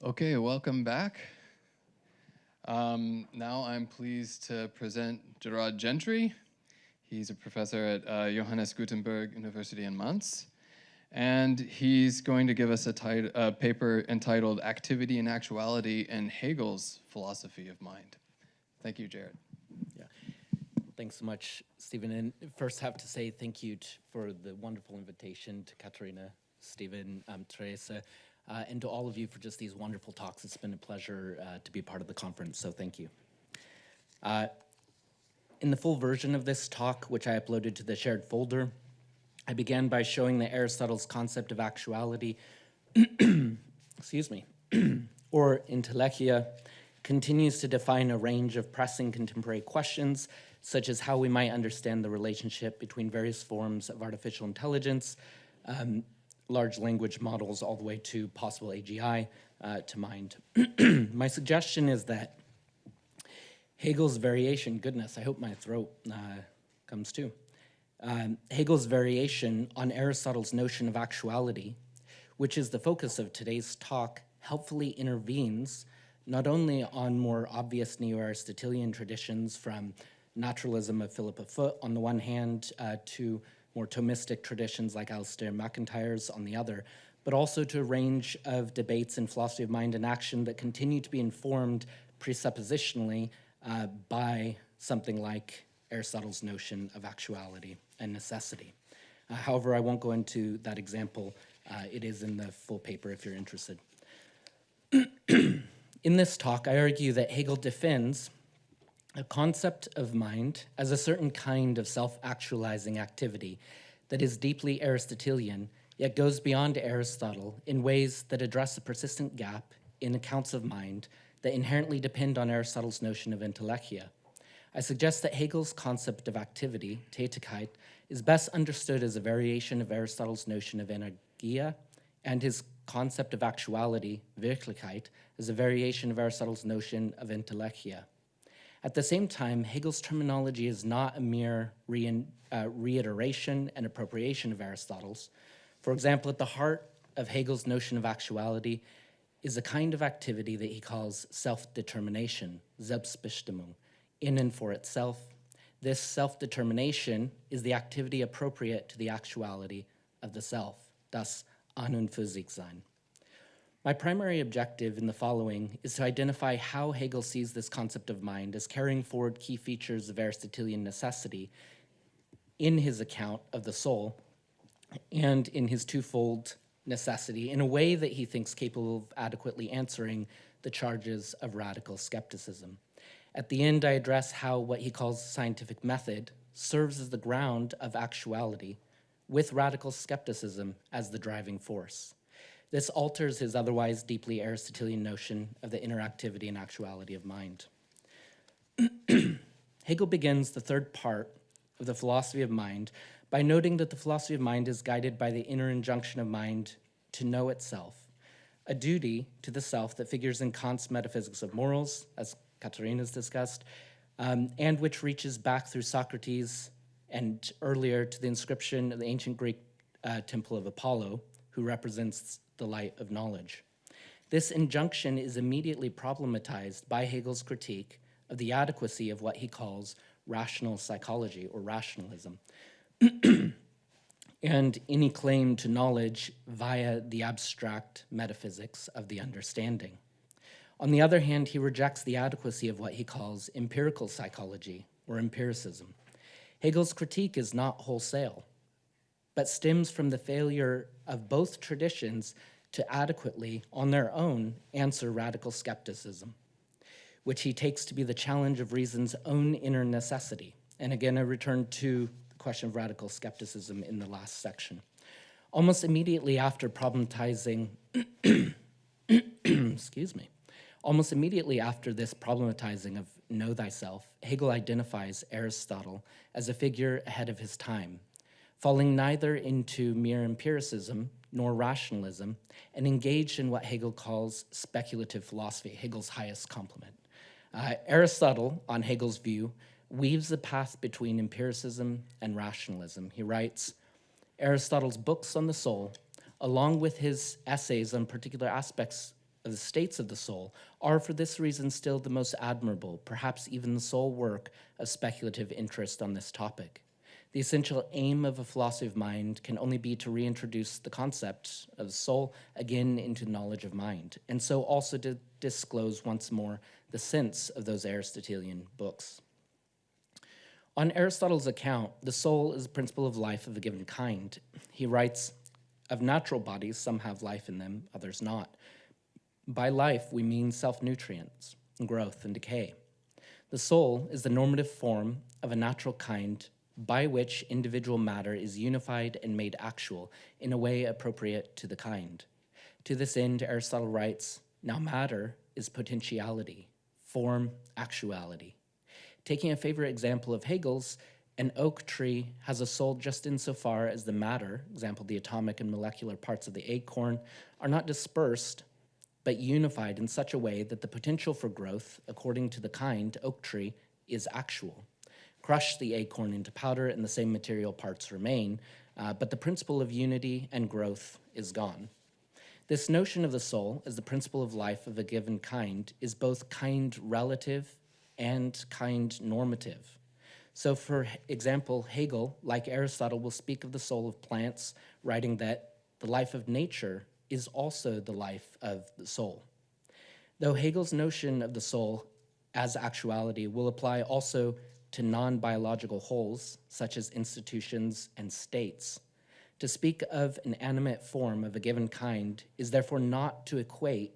Okay, welcome back. Now I'm pleased to present Gerad Gentry. He's a professor at Johannes-Gutenberg University in Mainz, and he's going to give us a paper entitled Activity and Actuality in Hegel's Philosophy of Mind. Thank you, Gerad. Yeah, thanks so much, Stephen. And first have to say thank you for the wonderful invitation to Katarina, Stephen, Teresa, and to all of you for just these wonderful talks. It's been a pleasure to be part of the conference, so thank you. In the full version of this talk, which I uploaded to the shared folder, I began by showing that Aristotle's concept of actuality, excuse me, or intellegia, continues to define a range of pressing contemporary questions, such as how we might understand the relationship between various forms of artificial intelligence, large language models, all the way to possible AGI to mind. My suggestion is that Hegel's variation, goodness, I hope my throat comes too. Hegel's variation on Aristotle's notion of actuality, which is the focus of today's talk, helpfully intervenes not only on more obvious neo-Aristotelian traditions from naturalism of Philip of Foot on the one hand to more Thomistic traditions like Alistair MacIntyre's on the other, but also to a range of debates in philosophy of mind and action that continue to be informed presuppositionally by something like Aristotle's notion of actuality and necessity. However, I won't go into that example. It is in the full paper if you're interested. In this talk, I argue that Hegel defends a concept of mind as a certain kind of self-actualizing activity that is deeply Aristotelian, yet goes beyond Aristotle in ways that address a persistent gap in accounts of mind that inherently depend on Aristotle's notion of intellegia. I suggest that Hegel's concept of activity, Tätigkeit, is best understood as a variation of Aristotle's notion of energia, and his concept of actuality, Wirklichkeit, is a variation of Aristotle's notion of intellegia. At the same time, Hegel's terminology is not a mere reiteration and appropriation of Aristotle's. For example, at the heart of Hegel's notion of actuality is a kind of activity that he calls self-determination, Selbstbestimmung, in and for itself. This self-determination is the activity appropriate to the actuality of the self, das An und für sich sein. My primary objective in the following is to identify how Hegel sees this concept of mind as carrying forward key features of Aristotelian necessity in his account of the soul and in his twofold necessity in a way that he thinks capable of adequately answering the charges of radical skepticism. At the end, I address how what he calls scientific method serves as the ground of actuality with radical skepticism as the driving force. This alters his otherwise deeply Aristotelian notion of the interactivity and actuality of mind. Hegel begins the third part of the philosophy of mind by noting that the philosophy of mind is guided by the inner injunction of mind to know itself, a duty to the self that figures in Kant's metaphysics of morals, as Katarina's discussed, and which reaches back through Socrates and earlier to the inscription of the ancient Greek temple of Apollo, who represents the light of knowledge. This injunction is immediately problematized by Hegel's critique of the adequacy of what he calls rational psychology or rationalism, and any claim to knowledge via the abstract metaphysics of the understanding. On the other hand, he rejects the adequacy of what he calls empirical psychology or empiricism. Hegel's critique is not wholesale, but stems from the failure of both traditions to adequately, on their own, answer radical skepticism, which he takes to be the challenge of reason's own inner necessity. And again, I return to the question of radical skepticism in the last section. Almost immediately after problematizing, excuse me, almost immediately after this problematizing of know thyself, Hegel identifies Aristotle as a figure ahead of his time, falling neither into mere empiricism nor rationalism, and engaged in what Hegel calls speculative philosophy, Hegel's highest complement. Aristotle, on Hegel's view, weaves the path between empiricism and rationalism. He writes, Aristotle's books on the soul, along with his essays on particular aspects of the states of the soul are for this reason still the most admirable, perhaps even the sole work of speculative interest on this topic. The essential aim of a philosophy of mind can only be to reintroduce the concept of the soul again into knowledge of mind, and so also to disclose once more the sense of those Aristotelian books. On Aristotle's account, the soul is the principle of life of a given kind. He writes, "Of natural bodies, some have life in them, others not. By life, we mean self-nutrients, growth and decay. The soul is the normative form of a natural kind by which individual matter is unified and made actual in a way appropriate to the kind. To this end, Aristotle writes, now matter is potentiality, form, actuality. Taking a favorite example of Hegel's, an oak tree has a soul just insofar as the matter, example, the atomic and molecular parts of the acorn, are not dispersed, but unified in such a way that the potential for growth, according to the kind oak tree, is actual. Crush the acorn into powder and the same material parts remain, but the principle of unity and growth is gone. This notion of the soul as the principle of life of a given kind is both kind relative and kind normative. So for example, Hegel, like Aristotle, will speak of the soul of plants, writing that the life of nature is also the life of the soul. Though Hegel's notion of the soul as actuality will apply also to non-biological wholes, such as institutions and states, to speak of an animate form of a given kind is therefore not to equate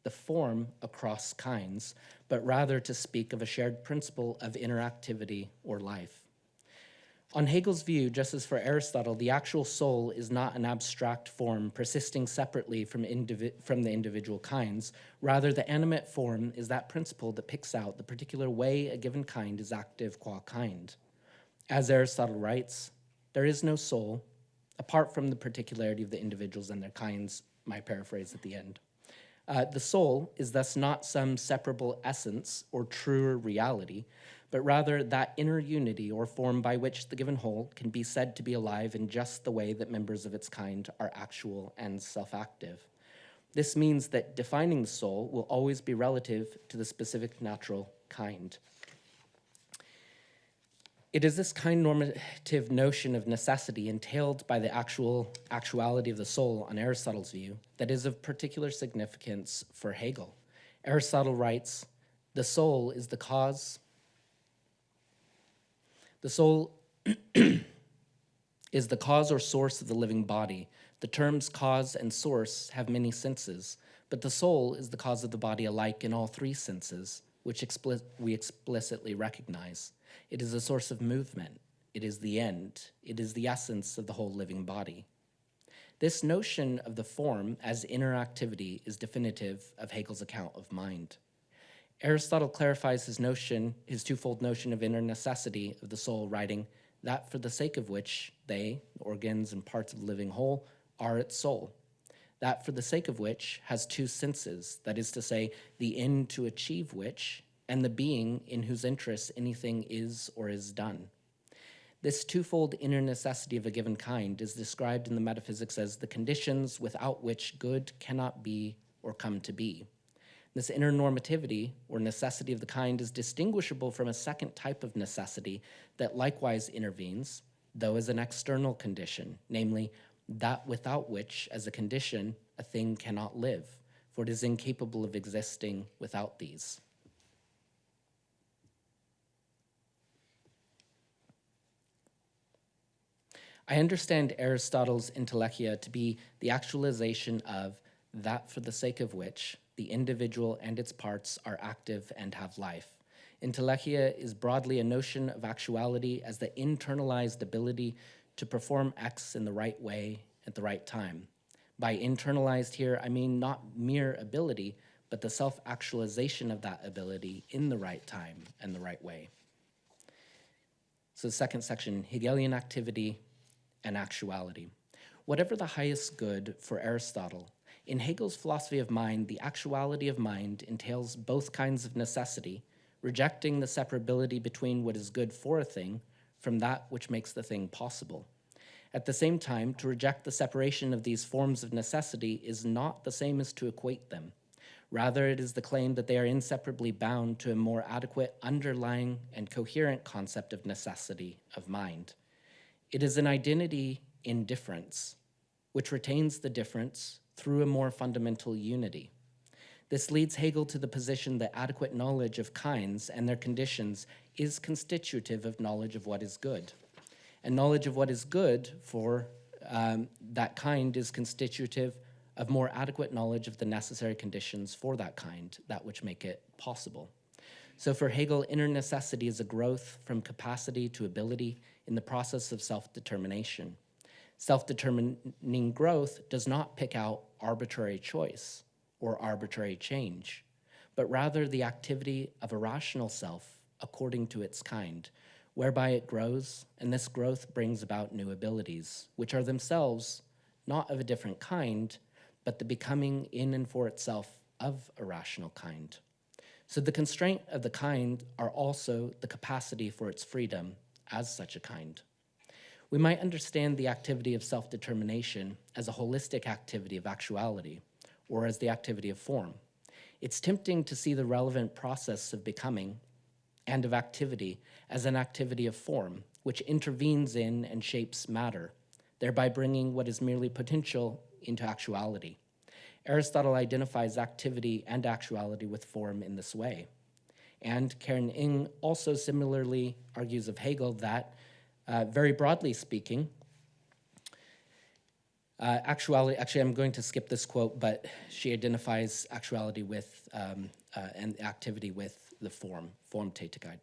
the form across kinds, but rather to speak of a shared principle of interactivity or life. On Hegel's view, just as for Aristotle, the actual soul is not an abstract form persisting separately from the individual kinds. Rather, the animate form is that principle that picks out the particular way a given kind is active qua kind. As Aristotle writes, there is no soul apart from the particularity of the individuals and their kinds, my paraphrase at the end. The soul is thus not some separable essence or truer reality, but rather that inner unity or form by which the given whole can be said to be alive in just the way that members of its kind are actual and self-active. This means that defining the soul will always be relative to the specific natural kind. It is this kind normative notion of necessity entailed by the actuality of the soul on Aristotle's view that is of particular significance for Hegel. Aristotle writes, the soul is the cause. The soul is the cause or source of the living body. The terms cause and source have many senses, but the soul is the cause of the body alike in all three senses, which we explicitly recognize. It is a source of movement. It is the end. It is the essence of the whole living body. This notion of the form as interactivity is definitive of Hegel's account of mind. Aristotle clarifies his twofold notion of inner necessity of the soul, writing that for the sake of which they, organs and parts of the living whole, are its soul. That for the sake of which has two senses, that is to say, the end to achieve which, and the being in whose interests anything is or is done. This twofold inner necessity of a given kind is described in the metaphysics as the conditions without which good cannot be or come to be. This inner normativity, or necessity of the kind, is distinguishable from a second type of necessity that likewise intervenes, though as an external condition, namely, that without which, as a condition, a thing cannot live, for it is incapable of existing without these. I understand Aristotle's intellectia to be the actualization of that for the sake of which the individual and its parts are active and have life. Intellectia is broadly a notion of actuality as the internalized ability to perform X in the right way at the right time. By internalized here, I mean not mere ability, but the self-actualization of that ability in the right time and the right way. So the second section, Hegelian activity and actuality. Whatever the highest good for Aristotle, in Hegel's philosophy of mind, the actuality of mind entails both kinds of necessity, rejecting the separability between what is good for a thing from that which makes the thing possible. At the same time, to reject the separation of these forms of necessity is not the same as to equate them. Rather, it is the claim that they are inseparably bound to a more adequate underlying and coherent concept of necessity of mind. It is an identity in difference, which retains the difference through a more fundamental unity. This leads Hegel to the position that adequate knowledge of kinds and their conditions is constitutive of knowledge of what is good. And knowledge of what is good for that kind is constitutive of more adequate knowledge of the necessary conditions for that kind, that which make it possible. So for Hegel, inner necessity is a growth from capacity to ability in the process of self-determination. Self-determining growth does not pick out arbitrary choice or arbitrary change, but rather the activity of a rational self according to its kind, whereby it grows, and this growth brings about new abilities, which are themselves not of a different kind, but the becoming in and for itself of a rational kind. So the constraint of the kind are also the capacity for its freedom as such a kind. We might understand the activity of self-determination as a holistic activity of actuality, or as the activity of form. It's tempting to see the relevant process of becoming and of activity as an activity of form, which intervenes in and shapes matter, thereby bringing what is merely potential into actuality. Aristotle identifies activity and actuality with form in this way. And Karen Ing also similarly argues of Hegel that, very broadly speaking, actually I'm going to skip this quote, but she identifies actuality with and activity with the form Tätigkeit.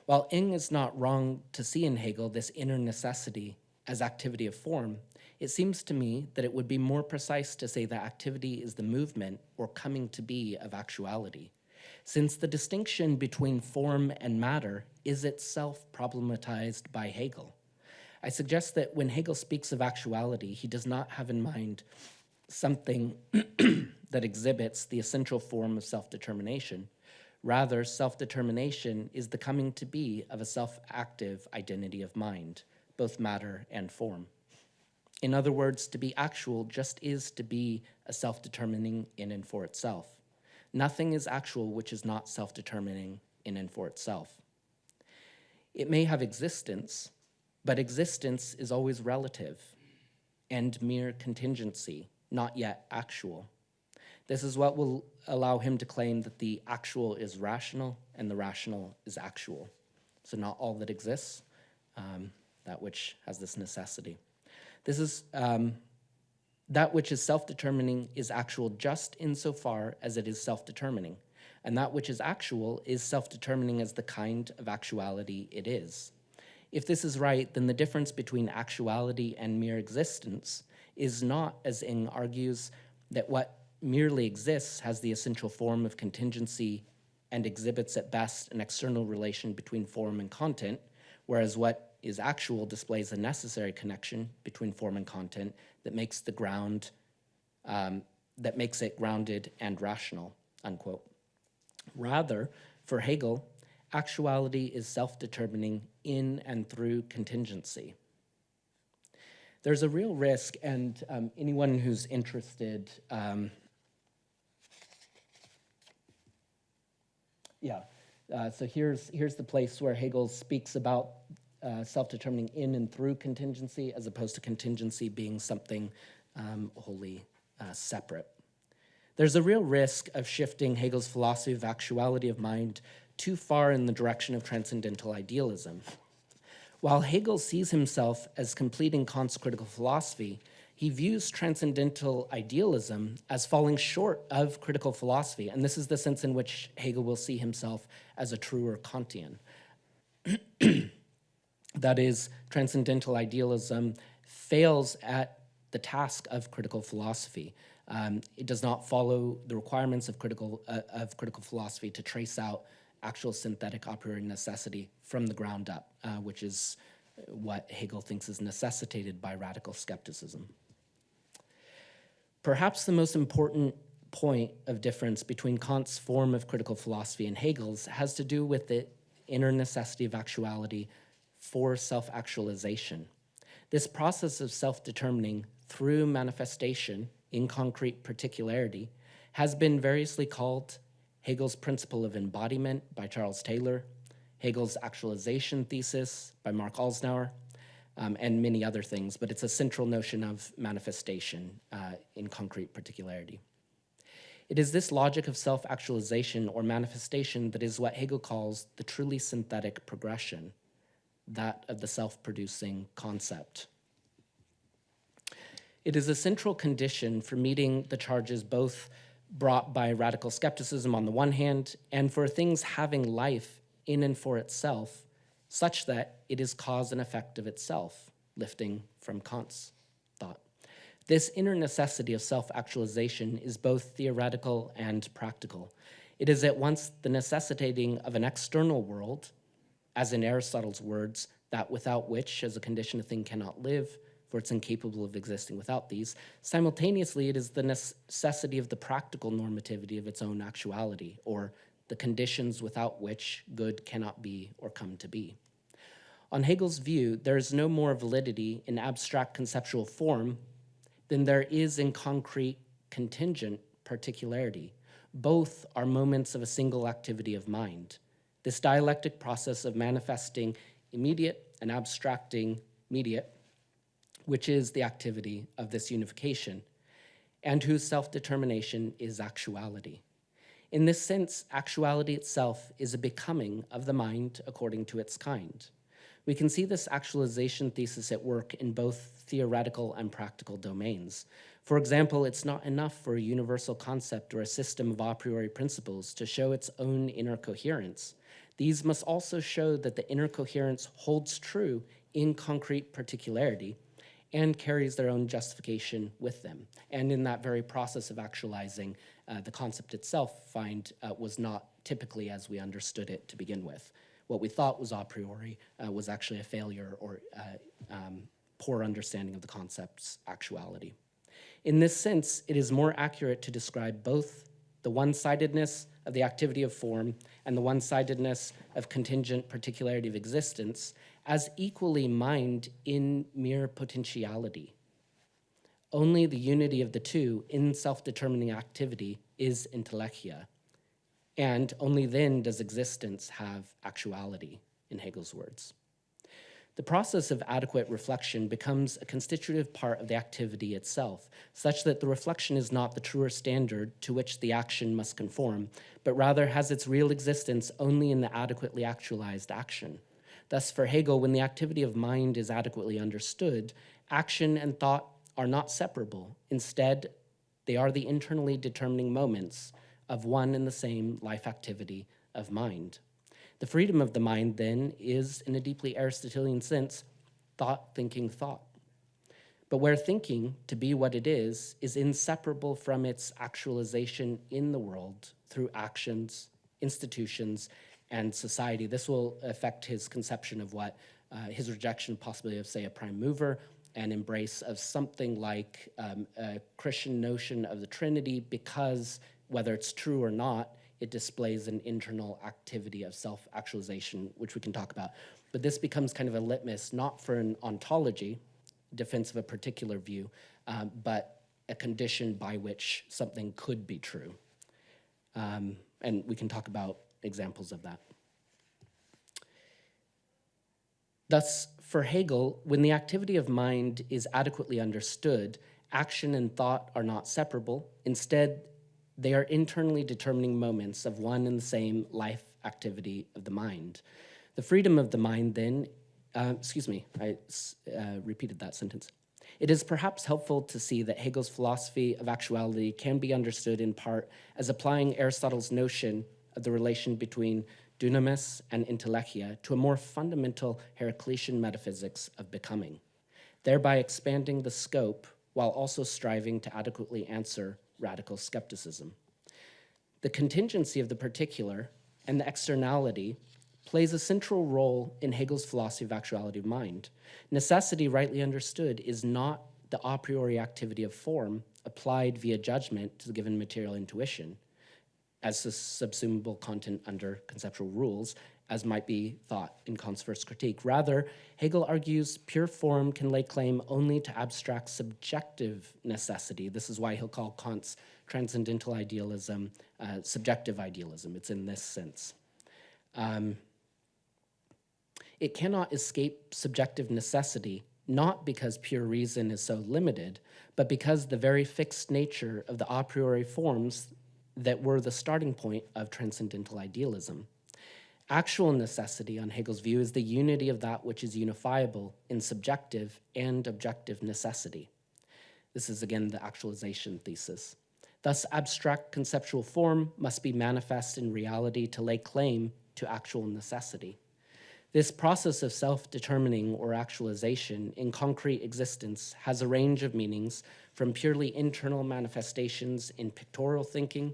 While Ing is not wrong to see in Hegel this inner necessity as activity of form, it seems to me that it would be more precise to say that activity is the movement or coming to be of actuality, since the distinction between form and matter is itself problematized by Hegel. I suggest that when Hegel speaks of actuality, he does not have in mind something that exhibits the essential form of self-determination. Rather, self-determination is the coming to be of a self-active identity of mind, both matter and form. In other words, to be actual just is to be a self-determining in and for itself. Nothing is actual which is not self-determining in and for itself. It may have existence, but existence is always relative and mere contingency, not yet actual. This is what will allow him to claim that the actual is rational and the rational is actual. So not all that exists, that which has this necessity. This is that which is self-determining is actual just insofar as it is self-determining, and that which is actual is self-determining as the kind of actuality it is. If this is right, then the difference between actuality and mere existence is not, as Ing argues, that what merely exists has the essential form of contingency and exhibits at best an external relation between form and content, whereas what is actual displays a necessary connection between form and content that makes the ground, that makes it grounded and rational, unquote. Rather, for Hegel, actuality is self-determining in and through contingency. There's a real risk, and anyone who's interested, so here's the place where Hegel speaks about self-determining in and through contingency, as opposed to contingency being something wholly separate. There's a real risk of shifting Hegel's philosophy of actuality of mind too far in the direction of transcendental idealism. While Hegel sees himself as completing Kant's critical philosophy, he views transcendental idealism as falling short of critical philosophy, and this is the sense in which Hegel will see himself as a truer Kantian. That is, transcendental idealism fails at the task of critical philosophy. It does not follow the requirements of critical philosophy to trace out actual synthetic a priori necessity from the ground up, which is what Hegel thinks is necessitated by radical skepticism. Perhaps the most important point of difference between Kant's form of critical philosophy and Hegel's has to do with the inner necessity of actuality for self-actualization. This process of self-determining through manifestation in concrete particularity has been variously called Hegel's principle of embodiment by Charles Taylor, Hegel's actualization thesis by Mark Alsnauer, and many other things, but it's a central notion of manifestation in concrete particularity. It is this logic of self-actualization or manifestation that is what Hegel calls the truly synthetic progression, that of the self-producing concept. It is a central condition for meeting the charges both brought by radical skepticism on the one hand, and for things having life in and for itself, such that it is cause and effect of itself, lifting from Kant's thought. This inner necessity of self-actualization is both theoretical and practical. It is at once the necessitating of an external world, as in Aristotle's words, that without which, as a condition, a thing cannot live, for it's incapable of existing without these. Simultaneously, it is the necessity of the practical normativity of its own actuality, or the conditions without which good cannot be or come to be. On Hegel's view, there is no more validity in abstract conceptual form than there is in concrete contingent particularity. Both are moments of a single activity of mind. This dialectic process of manifesting immediate and abstracting mediate, which is the activity of this unification, and whose self-determination is actuality. In this sense, actuality itself is a becoming of the mind according to its kind. We can see this actualization thesis at work in both theoretical and practical domains. For example, it's not enough for a universal concept or a system of a priori principles to show its own inner coherence. These must also show that the inner coherence holds true in concrete particularity and carries their own justification with them. And in that very process of actualizing, the concept itself was not typically as we understood it to begin with. What we thought was a priori was actually a failure or poor understanding of the concept's actuality. In this sense, it is more accurate to describe both the one-sidedness of the activity of form and the one-sidedness of contingent particularity of existence as equally mind in mere potentiality. Only the unity of the two in self-determining activity is intellectia, and only then does existence have actuality, in Hegel's words. The process of adequate reflection becomes a constitutive part of the activity itself, such that the reflection is not the truer standard to which the action must conform, but rather has its real existence only in the adequately actualized action. Thus, for Hegel, when the activity of mind is adequately understood, action and thought are not separable. Instead, they are the internally determining moments of one and the same life activity of mind. The freedom of the mind, then, is, in a deeply Aristotelian sense, thought thinking thought. But where thinking, to be what it is inseparable from its actualization in the world through actions, institutions, and society. This will affect his conception of what his rejection possibly of, say, a prime mover, and embrace of something like a Christian notion of the Trinity, because whether it's true or not, it displays an internal activity of self-actualization, which we can talk about. But this becomes kind of a litmus, not for an ontology, defense of a particular view, but a condition by which something could be true. And we can talk about examples of that. Thus, for Hegel, when the activity of mind is adequately understood, action and thought are not separable. Instead, they are internally determining moments of one and the same life activity of the mind. The freedom of the mind, then, I repeated that sentence. It is perhaps helpful to see that Hegel's philosophy of actuality can be understood in part as applying Aristotle's notion of the relation between dunamis and intellectia to a more fundamental Heraclitean metaphysics of becoming, thereby expanding the scope while also striving to adequately answer radical skepticism. The contingency of the particular and the externality plays a central role in Hegel's philosophy of actuality of mind. Necessity, rightly understood, is not the a priori activity of form applied via judgment to the given material intuition as a subsumable content under conceptual rules, as might be thought in Kant's first critique. Rather, Hegel argues pure form can lay claim only to abstract subjective necessity. This is why he'll call Kant's transcendental idealism subjective idealism. It's in this sense. It cannot escape subjective necessity, not because pure reason is so limited, but because the very fixed nature of the a priori forms that were the starting point of transcendental idealism. Actual necessity, on Hegel's view, is the unity of that which is unifiable in subjective and objective necessity. This is, again, the actualization thesis. Thus, abstract conceptual form must be manifest in reality to lay claim to actual necessity. This process of self-determining or actualization in concrete existence has a range of meanings, from purely internal manifestations in pictorial thinking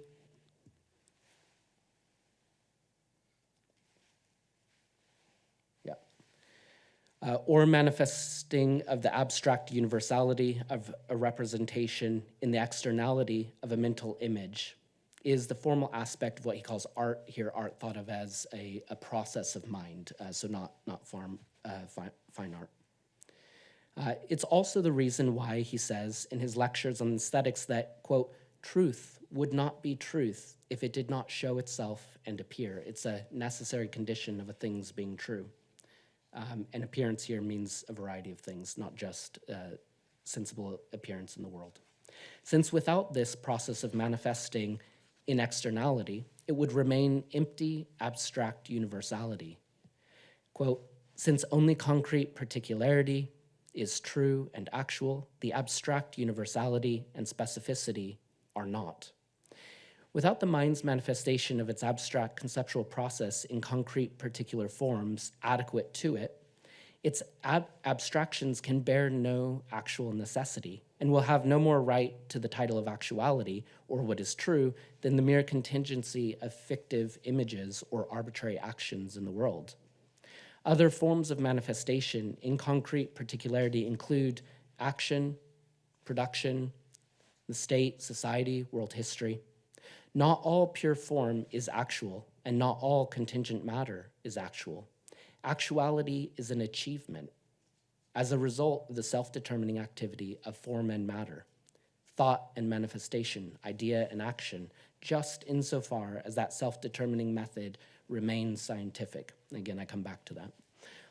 or manifesting of the abstract universality of a representation in the externality of a mental image, is the formal aspect of what he calls art, here art thought of as a process of mind, so not fine art. It's also the reason why he says in his lectures on aesthetics that, quote, truth would not be truth if it did not show itself and appear. It's a necessary condition of a thing's being true. And appearance here means a variety of things, not just sensible appearance in the world. Since without this process of manifesting in externality, it would remain empty, abstract universality. Quote, since only concrete particularity is true and actual, the abstract universality and specificity are not. Without the mind's manifestation of its abstract conceptual process in concrete particular forms adequate to it, its abstractions can bear no actual necessity and will have no more right to the title of actuality or what is true than the mere contingency of fictive images or arbitrary actions in the world. Other forms of manifestation in concrete particularity include action, production, the state, society, world history. Not all pure form is actual, and not all contingent matter is actual. Actuality is an achievement as a result of the self-determining activity of form and matter, thought and manifestation, idea and action, just insofar as that self-determining method remains scientific. Again, I come back to that.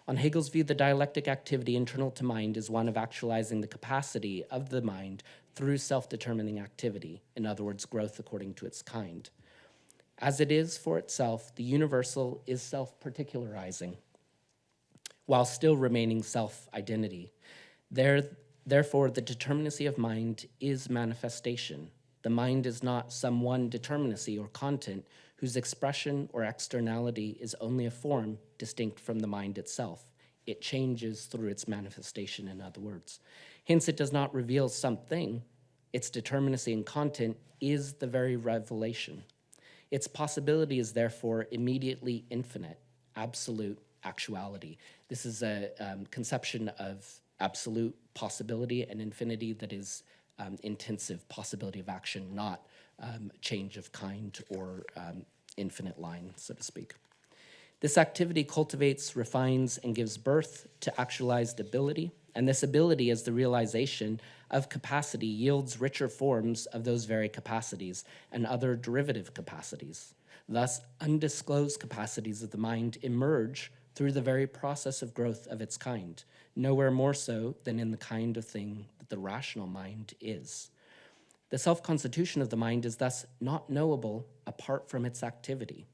On Hegel's view, the dialectic activity internal to mind is one of actualizing the capacity of the mind through self-determining activity, in other words, growth according to its kind. As it is for itself, the universal is self-particularizing, while still remaining self-identity. Therefore, the determinacy of mind is manifestation. The mind is not some one determinacy or content whose expression or externality is only a form distinct from the mind itself. It changes through its manifestation, in other words. Hence, it does not reveal something. Its determinacy and content is the very revelation. Its possibility is therefore immediately infinite, absolute actuality. This is a conception of absolute possibility and infinity that is intensive possibility of action, not change of kind or infinite line, so to speak. This activity cultivates, refines, and gives birth to actualized ability, and this ability, as the realization of capacity, yields richer forms of those very capacities and other derivative capacities. Thus, undisclosed capacities of the mind emerge through the very process of growth of its kind, nowhere more so than in the kind of thing that the rational mind is. The self-constitution of the mind is thus not knowable apart from its activity.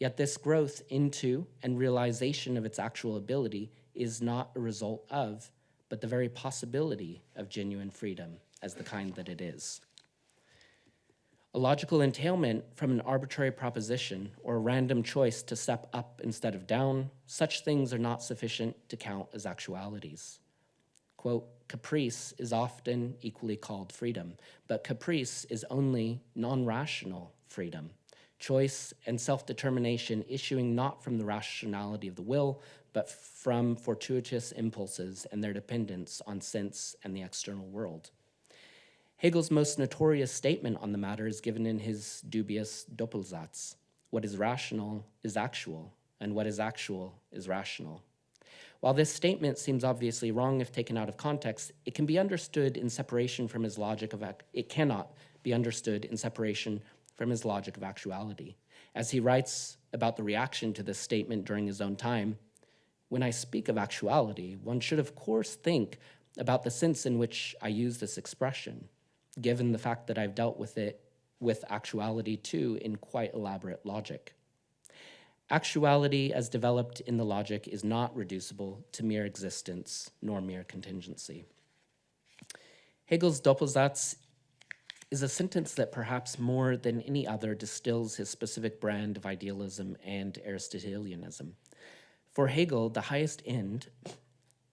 Yet this growth into and realization of its actual ability is not a result of, but the very possibility of genuine freedom as the kind that it is. A logical entailment from an arbitrary proposition or a random choice to step up instead of down, such things are not sufficient to count as actualities. Quote, caprice is often equally called freedom, but caprice is only non-rational freedom, choice and self-determination issuing not from the rationality of the will, but from fortuitous impulses and their dependence on sense and the external world. Hegel's most notorious statement on the matter is given in his dubious Doppelsatz. What is rational is actual, and what is actual is rational. While this statement seems obviously wrong if taken out of context, it can be understood in separation from his logic of it cannot be understood in separation from his logic of actuality. As he writes about the reaction to this statement during his own time, when I speak of actuality, one should of course think about the sense in which I use this expression, given the fact that I've dealt with it with actuality too in quite elaborate logic. Actuality as developed in the logic is not reducible to mere existence nor mere contingency. Hegel's Doppelsatz is a sentence that perhaps more than any other distills his specific brand of idealism and Aristotelianism. For Hegel, the highest end,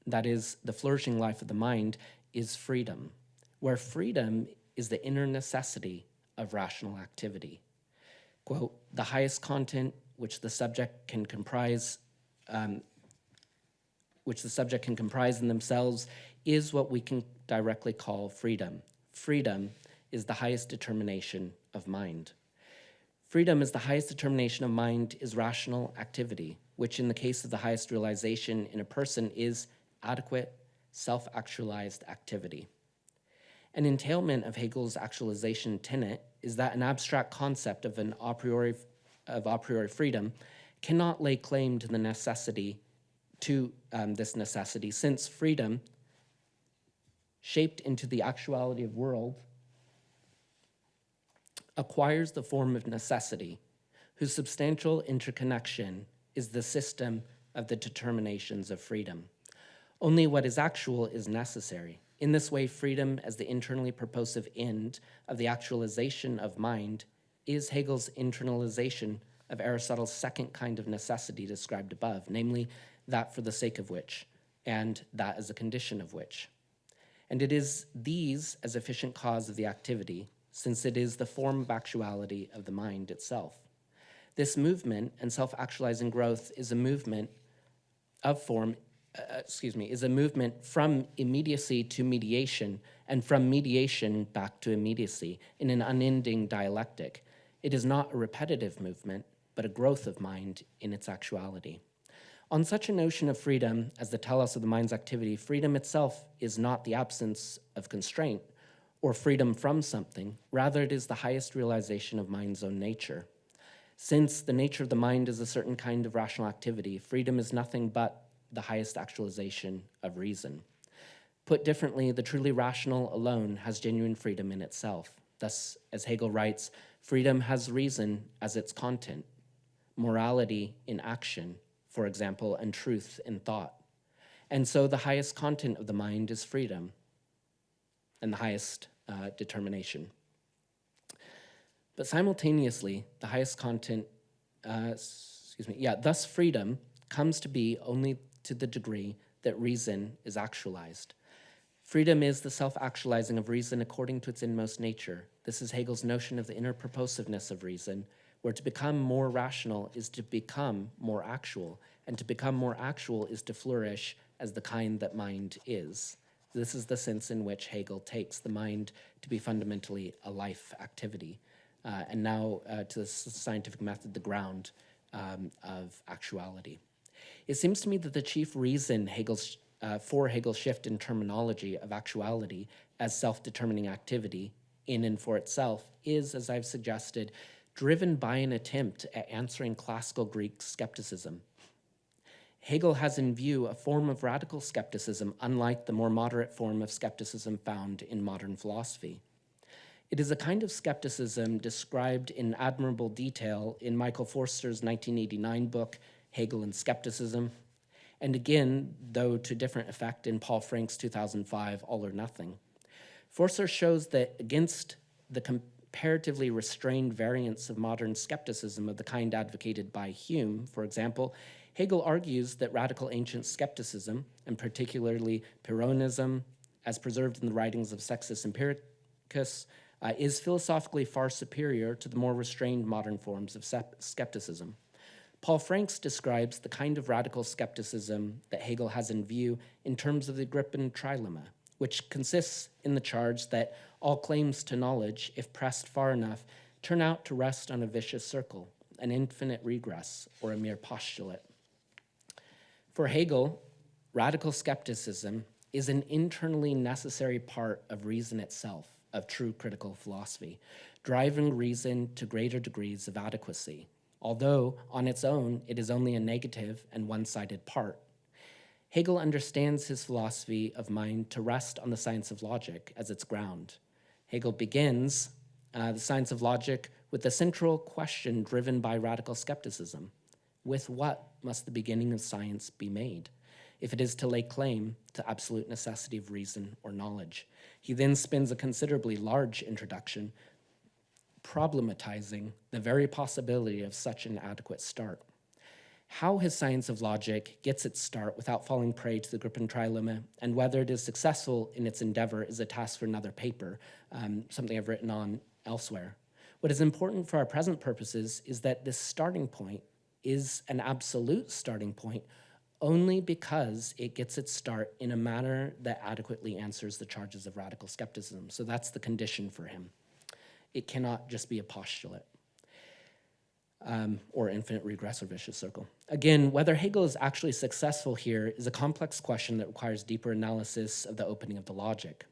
that is, the flourishing life of the mind, is freedom, where freedom is the inner necessity of rational activity. Quote, the highest content which the subject can comprise in themselves is what we can directly call freedom. Freedom is the highest determination of mind. Freedom is the highest determination of mind is rational activity, which in the case of the highest realization in a person is adequate, self-actualized activity. An entailment of Hegel's actualization tenet is that an abstract concept of a priori freedom cannot lay claim to the necessity this necessity, since freedom, shaped into the actuality of world, acquires the form of necessity, whose substantial interconnection is the system of the determinations of freedom. Only what is actual is necessary. In this way, freedom as the internally purposive end of the actualization of mind is Hegel's internalization of Aristotle's second kind of necessity described above, namely that for the sake of which, and that as a condition of which. And it is these as efficient cause of the activity, since it is the form of actuality of the mind itself. This movement and self-actualizing growth is a movement from immediacy to mediation, and from mediation back to immediacy in an unending dialectic. It is not a repetitive movement, but a growth of mind in its actuality. On such a notion of freedom as the telos of the mind's activity, freedom itself is not the absence of constraint or freedom from something, rather it is the highest realization of mind's own nature. Since the nature of the mind is a certain kind of rational activity, freedom is nothing but the highest actualization of reason. Put differently, the truly rational alone has genuine freedom in itself. Thus, as Hegel writes, freedom has reason as its content, morality in action, for example, and truth in thought. And so the highest content of the mind is freedom and the highest determination. But simultaneously, the highest content, thus freedom comes to be only to the degree that reason is actualized. Freedom is the self-actualizing of reason according to its inmost nature. This is Hegel's notion of the inner purposiveness of reason, where to become more rational is to become more actual, and to become more actual is to flourish as the kind that mind is. This is the sense in which Hegel takes the mind to be fundamentally a life activity. And now to the scientific method, the ground of actuality. It seems to me that the chief reason for Hegel's shift in terminology of actuality as self-determining activity in and for itself is, as I've suggested, driven by an attempt at answering classical Greek skepticism. Hegel has in view a form of radical skepticism unlike the more moderate form of skepticism found in modern philosophy. It is a kind of skepticism described in admirable detail in Michael Forster's 1989 book, Hegel and Skepticism, and again, though to different effect, in Paul Frank's 2005 All or Nothing. Forster shows that against the comparatively restrained variants of modern skepticism of the kind advocated by Hume, for example, Hegel argues that radical ancient skepticism, and particularly Pyrrhonism, as preserved in the writings of Sextus Empiricus, is philosophically far superior to the more restrained modern forms of skepticism. Paul Franks describes the kind of radical skepticism that Hegel has in view in terms of the Agrippine trilemma, which consists in the charge that all claims to knowledge, if pressed far enough, turn out to rest on a vicious circle. an infinite regress, or a mere postulate. For Hegel, radical skepticism is an internally necessary part of reason itself, of true critical philosophy, driving reason to greater degrees of adequacy, although on its own it is only a negative and one-sided part. Hegel understands his philosophy of mind to rest on the science of logic as its ground. Hegel begins the science of logic with the central question driven by radical skepticism. With what must the beginning of science be made, if it is to lay claim to absolute necessity of reason or knowledge? He then spends a considerably large introduction problematizing the very possibility of such an adequate start. How his science of logic gets its start without falling prey to the Gripen trilemma, and whether it is successful in its endeavor, is a task for another paper, something I've written on elsewhere. What is important for our present purposes is that this starting point is an absolute starting point only because it gets its start in a manner that adequately answers the charges of radical skepticism. So that's the condition for him. It cannot just be a postulate. Or infinite regress or vicious circle. Again, whether Hegel is actually successful here is a complex question that requires deeper analysis of the opening of the logic.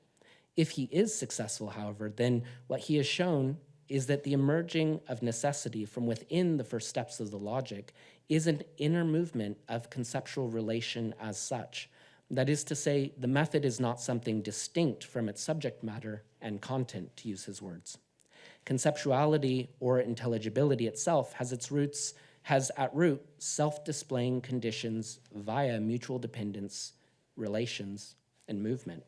If he is successful, however, then what he has shown is that the emerging of necessity from within the first steps of the logic is an inner movement of conceptual relation as such. That is to say, the method is not something distinct from its subject matter and content, to use his words. Conceptuality or intelligibility itself has at root self-displaying conditions via mutual dependence, relations, and movement.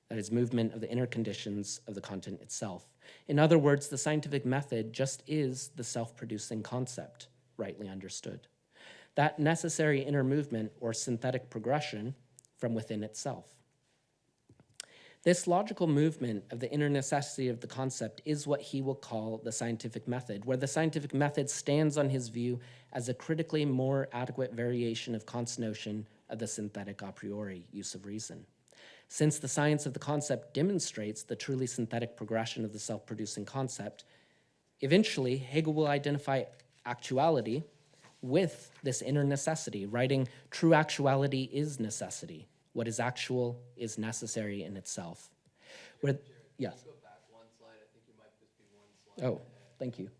That is, movement of the inner conditions of the content itself. In other words, the scientific method just is the self-producing concept, rightly understood. That necessary inner movement or synthetic progression from within itself. This logical movement of the inner necessity of the concept is what he will call the scientific method, where the scientific method stands on his view as a critically more adequate variation of Kant's notion of the synthetic a priori use of reason. Since the science of the concept demonstrates the truly synthetic progression of the self-producing concept, eventually Hegel will identify actuality with this inner necessity, writing, "True actuality is necessity. What is actual is necessary in itself." Jared, yes. Can you go back one slide? I think you might just be one slide. Oh, thank you.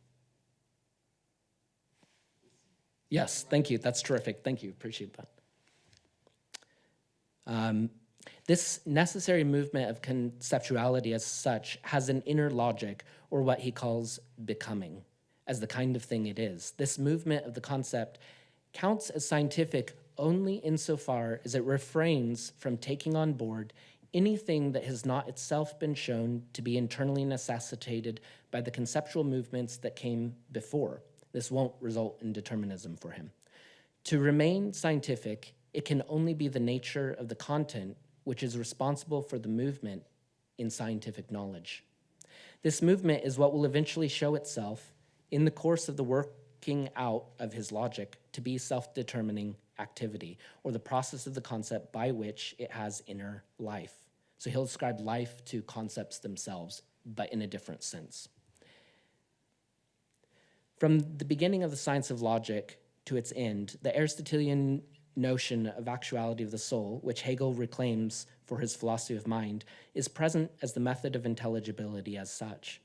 Yes, thank you. That's terrific. Thank you. Appreciate that. This necessary movement of conceptuality as such has an inner logic, or what he calls becoming, as the kind of thing it is. This movement of the concept counts as scientific only insofar as it refrains from taking on board anything that has not itself been shown to be internally necessitated by the conceptual movements that came before. This won't result in determinism for him. To remain scientific, it can only be the nature of the content which is responsible for the movement in scientific knowledge. This movement is what will eventually show itself in the course of the working out of his logic to be self-determining activity, or the process of the concept by which it has inner life. So he'll ascribe life to concepts themselves, but in a different sense. From the beginning of the science of logic to its end, the Aristotelian notion of actuality of the soul, which Hegel reclaims for his philosophy of mind, is present as the method of intelligibility as such.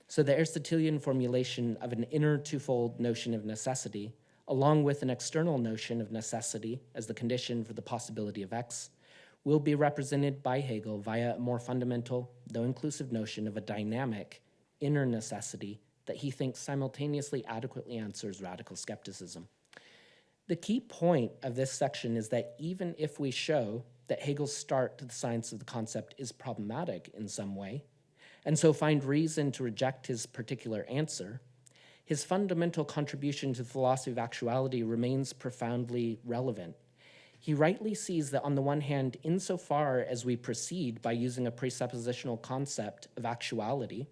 So the Aristotelian formulation of an inner twofold notion of necessity, along with an external notion of necessity as the condition for the possibility of X, will be represented by Hegel via a more fundamental, though inclusive notion of a dynamic inner necessity that he thinks simultaneously adequately answers radical skepticism. The key point of this section is that even if we show that Hegel's start to the science of the concept is problematic in some way, and so find reason to reject his particular answer, his fundamental contribution to the philosophy of actuality remains profoundly relevant. He rightly sees that on the one hand, insofar as we proceed by using a presuppositional concept of actuality,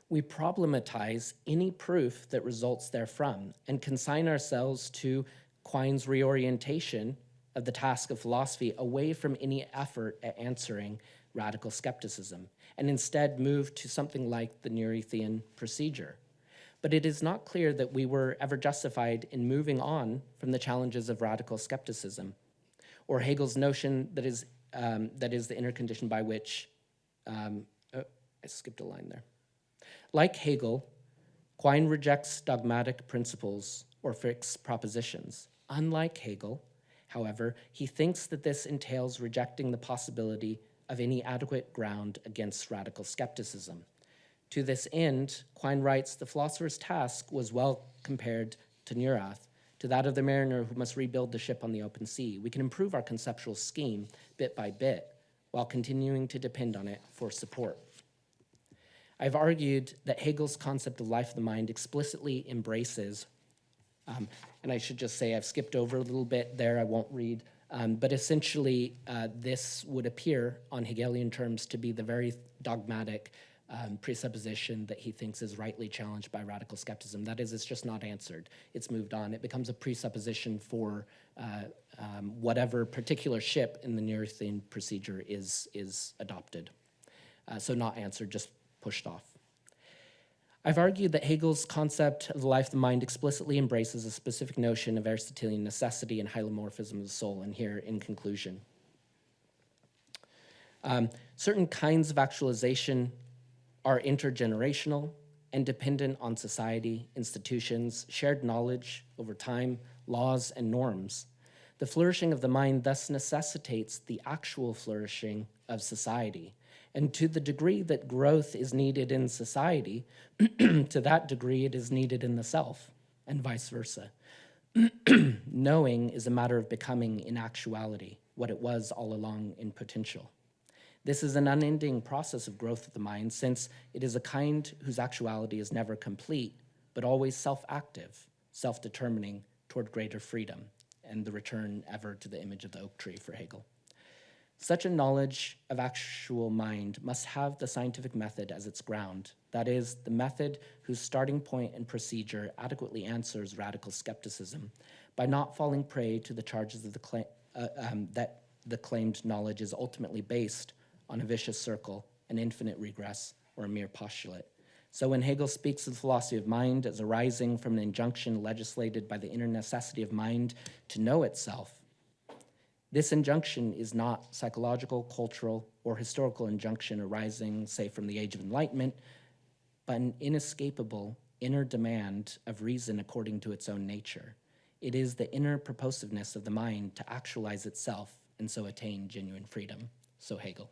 we problematize any proof that results therefrom and consign ourselves to Quine's reorientation of the task of philosophy away from any effort at answering radical skepticism, and instead move to something like the Neurithian procedure. but it is not clear that we were ever justified in moving on from the challenges of radical skepticism, or Hegel's notion that is the inner condition by which, I skipped a line there. Like Hegel, Quine rejects dogmatic principles or fixed propositions. Unlike Hegel, however, he thinks that this entails rejecting the possibility of any adequate ground against radical skepticism. To this end, Quine writes, the philosopher's task was well compared to Neurath, to that of the mariner who must rebuild the ship on the open sea. We can improve our conceptual scheme bit by bit while continuing to depend on it for support. I've argued that Hegel's concept of life of the mind explicitly embraces, and I should just say I've skipped over a little bit there, I won't read, but essentially this would appear on Hegelian terms to be the very dogmatic presupposition that he thinks is rightly challenged by radical skepticism. That is, it's just not answered. It's moved on. It becomes a presupposition for whatever particular ship in the Neurian procedure is adopted. So not answered, just pushed off. I've argued that Hegel's concept of the life of the mind explicitly embraces a specific notion of Aristotelian necessity and hylomorphism of the soul, and here in conclusion. Certain kinds of actualization are intergenerational and dependent on society, institutions, shared knowledge over time, laws, and norms. The flourishing of the mind thus necessitates the actual flourishing of society. And to the degree that growth is needed in society, to that degree it is needed in the self, and vice versa. Knowing is a matter of becoming in actuality, what it was all along in potential. This is an unending process of growth of the mind, since it is a kind whose actuality is never complete, but always self-active, self-determining toward greater freedom, and the return ever to the image of the oak tree for Hegel. Such a knowledge of actual mind must have the scientific method as its ground, that is, the method whose starting point and procedure adequately answers radical skepticism by not falling prey to the charges of that the claimed knowledge is ultimately based on a vicious circle, an infinite regress, or a mere postulate. So when Hegel speaks of the philosophy of mind as arising from an injunction legislated by the inner necessity of mind to know itself, this injunction is not psychological, cultural, or historical injunction arising, say, from the Age of Enlightenment, but an inescapable inner demand of reason according to its own nature. It is the inner purposiveness of the mind to actualize itself and so attain genuine freedom. So Hegel.